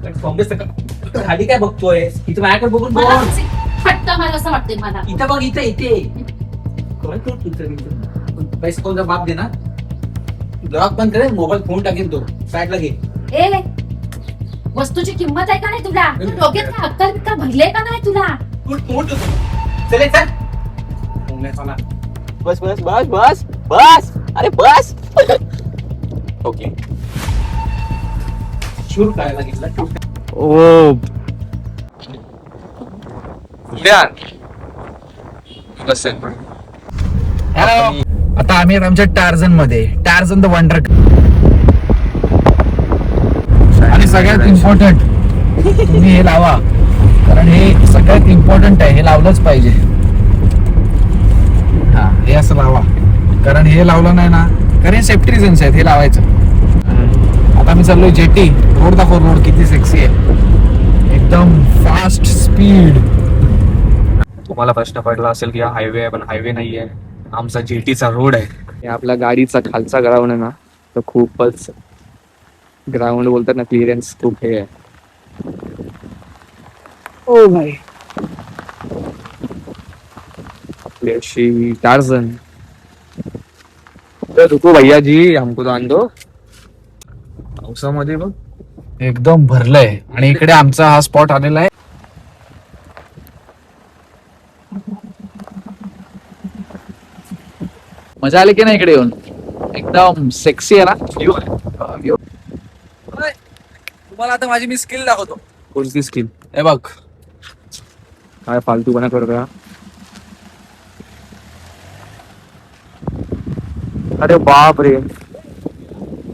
खाली काय बघतोय इथं माझ्याकडे बघून बोल. मला फटका मार असं वाटतंय मला. इथं बघ इथे काय करतो पैसे कोणता बाप दे ना लॉक बंद करे मोबाईल फोन टाकेल तो साईडला घे. ए वस्तूची किंमत आहे का नाही तुला? तू डोक्यात काय अक्कल बिक्कल भरले का नाही तुला? चल चल बस बस बस बस बस अरे बस ओके शूट करायला घेतला. ओ आता आम्ही आमच्या टार्झन मध्ये टार्झन द वंडर. आणि सगळ्यात इम्पॉर्टंट तुम्ही हे लावा कारण हे सगळ्यात इम्पॉर्टंट आहे. हे लावलंच पाहिजे. हा हे असं लावा कारण हे लावलं नाही ना कारण सेफ्टी रिझन्स आहेत हे लावायचं. आता मी चाललोय जेटी. रोड दाखव रोड किती सेक्सी आहे एकदम फास्ट स्पीड. तुम्हाला प्रश्न पडला असेल की हा हायवे आहे पण हायवे नाहीये आमचा जेटीचा रोड आहे. आपल्या गाडीचा खालचा ग्राउंड आहे ना तर खूपच ग्राउंड बोलतात ना क्लिअरन्स खूप हे आहे. ओ भाई आपली अशी टार्झन तर रुको भैया जी हमको तो आण दो. पावसामध्ये बघ एकदम भरलंय आणि इकडे आमचा हा स्पॉट आलेला आहे. मजा आली की नाही इकडे येऊन? एकदम सेक्सी आहे ना. तुम्हाला आता माझी मी स्किल दाखवतो. कोणती स्किल? हे बघ काय फालतूपणा करतो. अरे बाप रे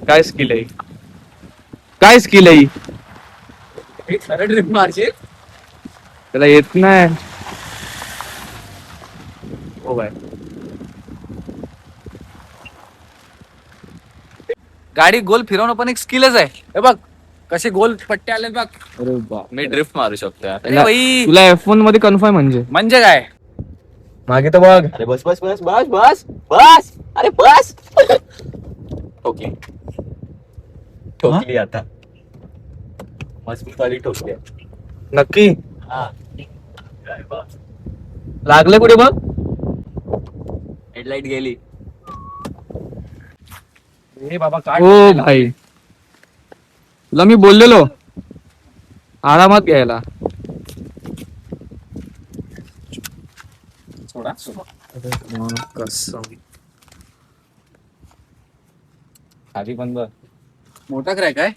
काय स्किल आहे काय स्किल आहे ट्रिप मारशील त्याला येत नाही. हो बाय गाडी गोल फिरवणं पण एक स्किलच आहे. हे बघ कसे गोल पट्टे आले बघ. अरे बाप मी ड्रिफ्ट मारू शकतो यार. अरे बाई तुला F1 मध्ये कन्फर्म म्हणजे काय मागे तर बघ. अरे बस बस बस बस बस बस अरे बस ओके ठोकली आता मजबूत वाली ठोकली नक्की हा लागलं कुठे बघ. हेडलाईट गेली. हे बाबा ओ भाई तुला मी बोललेलो आरामात घ्यायला. खाली पण बघ मोठा क्रॅक आहे.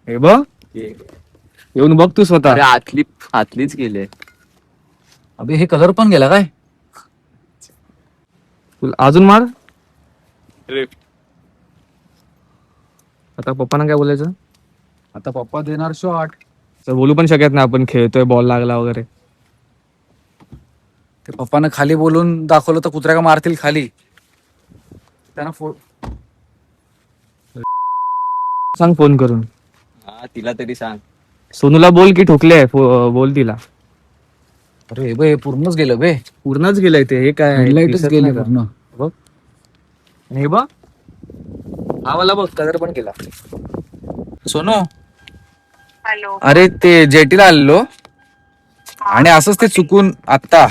हे बघ येऊन बघ तू स्वतः. अरे आतलीच गेले. अबे हे कलर पण गेला काय? तुला अजून मार. ड्रिफ्ट आता पप्पांना काय बोलायचं? आता पप्पा देणार शॉट. तर बोलू पण शकत नाही आपण खेळतोय बॉल लागला वगैरे. ते पप्पानं खाली बोलून दाखवलं तर कुत्र्या का मारतील खाली. त्यांना सांग फोन करून. हा तिला तरी सांग. सोनूला बोल की ठोकले बोल तिला. अरे बे पूर्णच गेलं बे. पूर्णच गेलंय ते. हे काय हेडलाईटच दिसत गेली नाही का? पूर्ण. बघ आणि हे बघ हा वाला बघ कलर पण केला. सोनू हॅलो. अरे ते जेटीला आलेलो आणि असंच ते चुकून आत्ता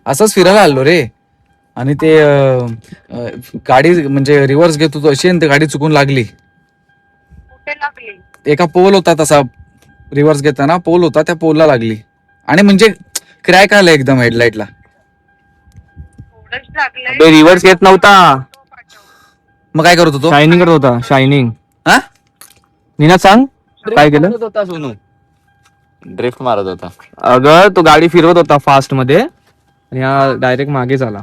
असंच फिरायला आलो रे आणि ते गाडी म्हणजे रिव्हर्स घेत होतो अशी आणि ती गाडी चुकून लागली. कुठे लागली? एका पोल होता तसा रिव्हर्स घेताना पोल होता त्या पोलला लागली आणि म्हणजे क्रॅक आला एकदम हेडलाईटला. थोडंच लागलंय. रिव्हर्स घेत नव्हता मग काय करत होतो? शायनिंग करत होता. शायनिंग हा नीना सांग काय केलं? होता सोनू ड्रिफ्ट मारत होता. अगं तो गाडी फिरवत होता फास्ट मध्ये आणि हा डायरेक्ट मागे झाला.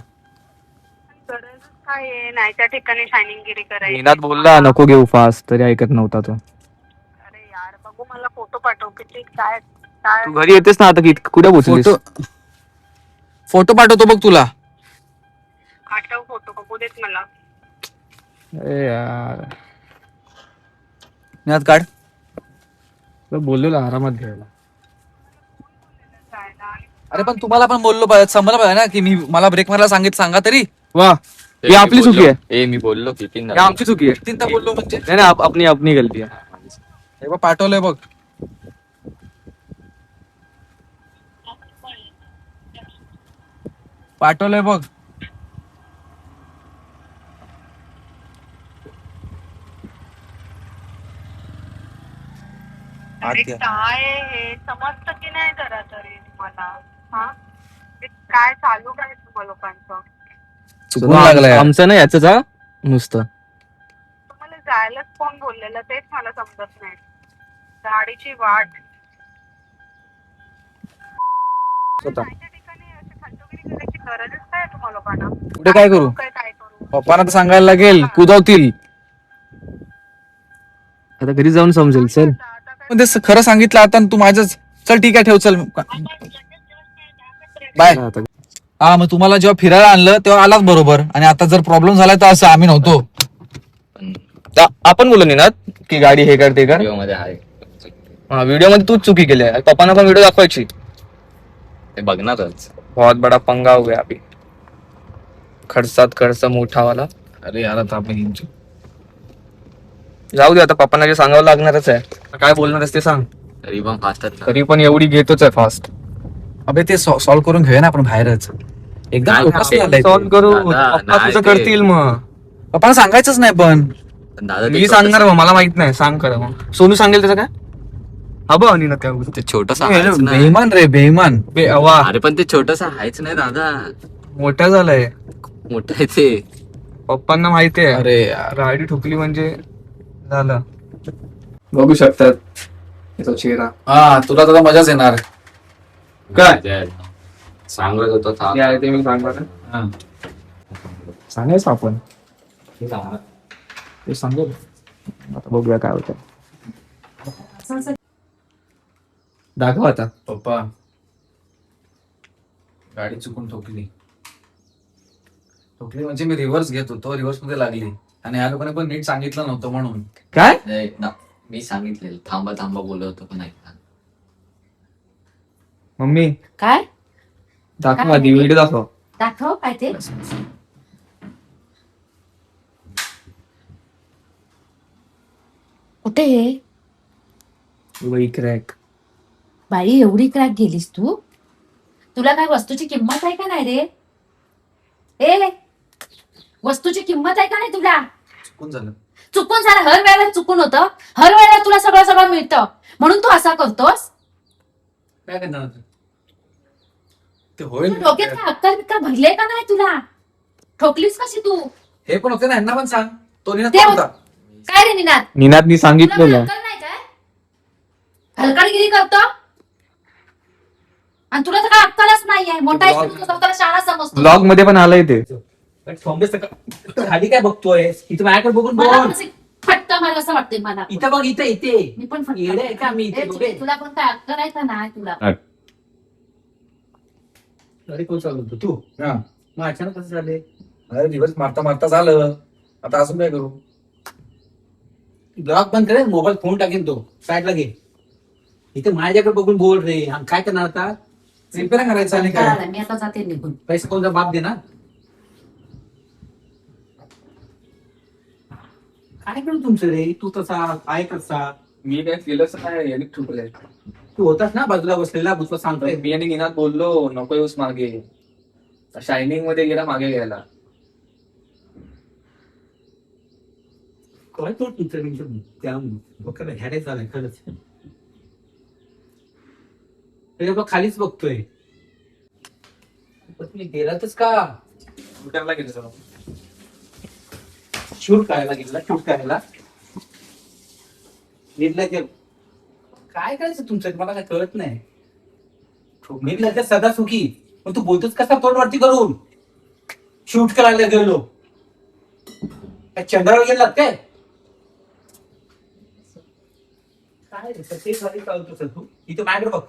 गरजच काय आहे नाही त्या ठिकाणी शायनिंगगिरी करायची. नीनात बोलला नको घेऊ फास्ट तरी ऐकत नव्हता तो. अरे यार बघू मला फोटो पाठव किती काय काय तू घरी येतेस ना आता की कुठे पोहोचलीस? फोटो पाठवतो बघ तुला. पाठव फोटो बघू देत मला. अरे यार न्यात काढ. बोललेलो आरामात घ्यायला. जायला. अरे पण तुम्हाला पण बोललो पाहिजे समजलं पाहिजे ना की मी मला ब्रेक मारायला सांगा तरी. वा ही आपली चुकी आहे. मी बोललो किती ही आमची चुकी आहे. तीनदा बोललो म्हणजे नाही अपनी गलती आहे. हे बघ पाठवलंय बघ. पाठवलंय बघ. अरे आत्या. काय हे समजतं की नाही जरा तरी तुम्हाला? हा हे काय चालू काय तुम्हा लोकांचं? चुकून लागलाय यार. आमचं नाही याच नुसतं. तुम्हाला जायलाच कोण बोललेलं तेच मला समजत नाही. गाडीची वाट स्वतः. जायच्या ठिकाणी अशी खंडोगिरी करायची गरजच काय तुम्हा लोकांना? कुठे काय करू? काय करू? पप्पांना तर सांगायला लागेल, कुदवतील. आता घरी जाऊन समजेल. चल आता काय पण ते खरं सांगितलं आता आणि तू माझंच. चल ठीक आहे, ठेव, चल बाय. आता हा, मग तुम्हाला जेव्हा फिरायला आणलं तेव्हा आलाच बरोबर, आणि आता जर प्रॉब्लेम झालाय तर असं आम्ही नव्हतो. आपण बोललो निनाद की गाडी हे कर ते कर. मध्ये आहे हा, व्हिडिओ मध्ये तूच चुकी केली आहे. पप्पांना पण व्हिडिओ दाखवायची. ते बघणारच. बहुत बडा पंगा हो गया अभी. खर्चात खर्च मोठा वाला. अरे यार आता आपण जाऊ दे, आता पप्पांना जे सांगावं लागणारच आहे. काय बोलणार आहेस ते सांग. तरी पण फास्टच तरी पण एवढी घेतोच आहे फास्ट. अबे ते सॉल्व्ह करून घेऊया ना आपण बाहेरच. एकदम नाही, छोटासा नाही. झालाय ते. सॉल्व करू. दादा, पप्पा नाही तुझं ते. करतील मग. पप्पाला सांगायचंच नाही पण. दादा ते मी छोटंसं- सांगणार मग, मला माहित नाही. सांग खरं मग. सोनू सांगेल त्याचं काय? हा बघ ना त्या ते छोटस बेईमान रे, बेईमान. वा अरे पण ते छोटस आहेच नाही दादा. मोठा झालाय. मोठं आहे ते. पप्पांना माहिती आहे. अरे यार. गाडी ठोकली म्हणजे झालं. बघू शकतात त्याचा चेहरा. हा, तुला तर मजाच येणार. काय सांगत होतो थांब. जे आहे ते मी सांगणार. हा. सांगायचं आपण. ते सांगू आता, बघूया काय होतं. दाखव आता. पप्पा, गाडी चुकून ठोकली म्हणजे मी रिव्हर्स घेत होतो, रिव्हर्स मध्ये लागली, आणि ह्या लोकांनी पण नीट सांगितलं नव्हतं म्हणून. काय नाही, मी सांगितलेलं थांबा थांबा बोलत होतो पण ऐकता. मम्मी काय दाखव आधी, व्हिडिओ दाखव. दाखव काय ते. कुठे हे? बाई क्रॅक. बाई एवढी क्रॅक गेलीस तू? तुला काय वस्तूची किंमत आहे का नाही रे? ए, वस्तूची किंमत आहे का नाही तुला? चुकून झालं. चुकून झालं, हर वेळेला चुकून होतं. हर वेळेला तुला सगळं सगळं मिळतं म्हणून तू असा करतोस. काय करणार आता? ते तू होईल. डोक्यात काय अक्कल बिक्कल भरले का नाही तुला? ठोकलीस कशी तू? हे पण होते ना, यांना पण सांग. तो निनाद ते होता. काय रे निनाद, निनादनी तुला सांगितलेलं. अक्कल नाही काय? हलकटगिरी करतो आणि तुला तर काय अक्कलच नाहीये. मोठा आहेस तू, स्वतःला शाळा समजतो. ब्लॉग मध्ये पण आलंय ते. खाली काय बघतोय? इथं माझ्याकडे बघून मला बोल. कसं फटका मारला असं वाटतंय मला. इथं बघ, इथं इथे. मी पण फटका येडे आहे का मी इथे? ए, तुला पण काय अक्कल आहे का नाही तुला? अरे कोण चालू होतं? तू. हा. मग अचानक कसं झाले? अरे दिवस मारता मारता झालं, आता अजून काय करू? ब्लॉक बंद करे, मोबाईल फोन टाकेन तो. साईडला घे. इथे माझ्याकडे बघून बोल रे. आणि काय करणार आता? रिपेअर करायचं आणि काय? कळालं, मी आता जाते निघून. पैसे कोणता बाप दे ना. काय करू तुमचं रे? तू तसा काय कसा? मी काय केलंच नाही, यांनी ठुकलंय. तू होतास ना बाजूला बसलेला, तुला सांगतोय. मी आणि निनाद बोललो नको येऊस मागे. शायनिंग मध्ये गेला मागे घ्यायला. काय तो तुमचं त्या बघायला ह्याडे झालाय खरंच. ते बघ खालीच बघतोय. पण तुम्ही गेलातच का? कुठला गेलं सर? शूट करायला गेला, शूट करायला निर्लज्ज. काय करायचं तुमचं मला काय कळत नाही. निर्लज्ज सदा सुखी. पण तू बोलतोस कसा तोंडवरती करून? शूट करायला गेलो काय चंद्रावर गेलात काय? काय रे, ते झाली चालतोस तू इथं माझ्याकडे बघ.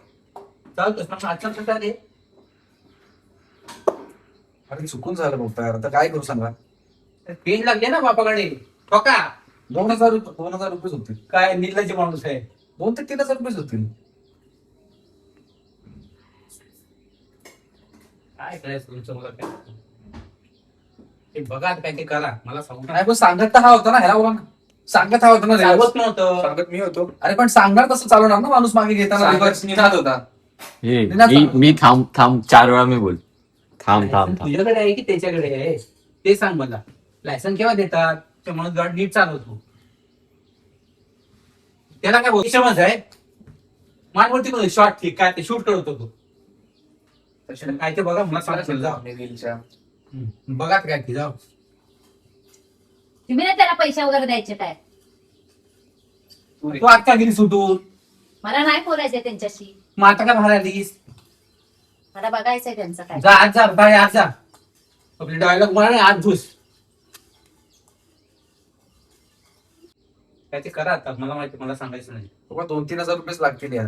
चालतोस ना आजकाल कसं रे? अरे चुकून झालं बघता यार, आता काय करू सांगा? पेन लागले ना बापाकडे. ठोका. 2000 रुपये होतील. काय निर्लज्ज माणूस आहे. 2 ते 3,000 रुपये होतील. काय करायचं तुमचं मला काय? ते बघा काय ते करा, मला सांगू नाही पण सांगत तर हा होता ना, ह्याला बोला ना. सांगत हवं होतं ना रे. सांगत नव्हतं. सांगत मी होतो. अरे पण सांगणार तसं चालवणार ना माणूस मागे घेताना सांगत reverse. निघत होता. हे नाही ना, मी थांब 4 वेळा मी बोल. थांब. तुझ्याकडे आहे की त्याच्याकडे आहे ते सांग मला. लायसन केव्हा देतात त्यामुळे गाडी नीट चालवतो. त्याला काय समज आहे मानवरती शॉर्ट क्लिक काय ते शूट करत होतो. काय ते बघा मला सांग जाऊ. रीलच्या. बघा काय ते जाऊ. तुम्ही ना त्याला पैसे वगैरे द्यायचे काय? तू आता गेली सुटून मला नाही बोलायचंय त्यांच्याशी. मग आता काय बाहेर आलीस. मला बघायचंय त्यांचं काय. जा आज जा बाय आज जा. आपली डायलॉग म्हणा नाही आज घुस. काय ते करा आता मला माहिती मला सांगायचं नाही. 2-3 हजार रुपये लागतील यार.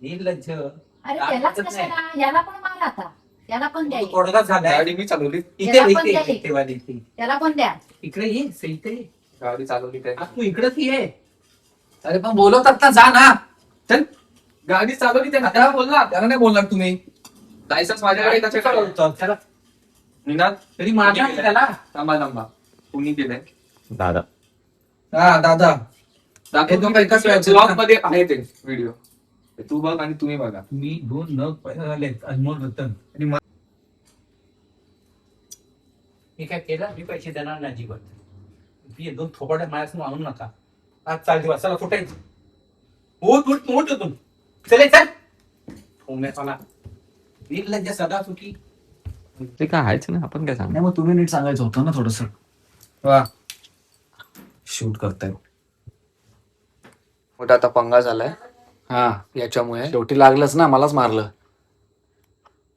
निर्लज्ज. अरे त्यालाच कशाला, याला पण मार आता, याला पण द्या, तोडगा झालाय. गाडी मी चालवली. इथे याला पण इथे द्या. इथे वाली इथे. त्याला पण द्या. इकडे ये इथे ये. गाडी चालवली काय. आज तू इकडेच ये. अरे पण बोलवतात ना, जा ना. चल. गाडी चालवली त्याने. आता बोलला त्याला नाही बोलणार तुम्ही. लायसन्स माझ्याकडे त्याच्याकडे. त्याला निनाद तरी माझ्या कुणी त्याला थांबा कुणी केलंय. दादा हा दादा. हे दोघं एकाच वेळेचे ब्लॉग मध्ये आहे ते व्हिडिओ. तू बघ आणि तुम्ही बघा. मी 2 नग पैसा झालेत अनमोल रतन. आणि मग मी काय केलं मी पैसे देणार नाही अजिबात. मी 2 थोपाड्या माझ्यासमोर आणू नका. आज चाल दिवस चला फुटायचं. मोठ होतो चले चल ठोंगण्यात मला. निर्लज्ज सदा चुकी. ते काय आहेच ना, आपण काय सांग. नाही मग तुम्ही नीट सांगायचं होतं ना थोडस. वा शूट करताय. मोठा आता पंगा झालाय हा याच्यामुळे. शेवटी लागलंच ना, मलाच मारलं.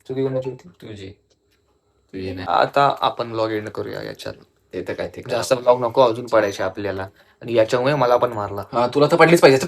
चुकी कोणाची होती. तुझी नाही. आता आपण ब्लॉग एंड करूया याच्यात. ते तर काय ते जास्त ब्लॉग नको अजून पडायचे आपल्याला. आणि याच्यामुळे मला पण मारला. हा, तुला तर पडलीच पाहिजे.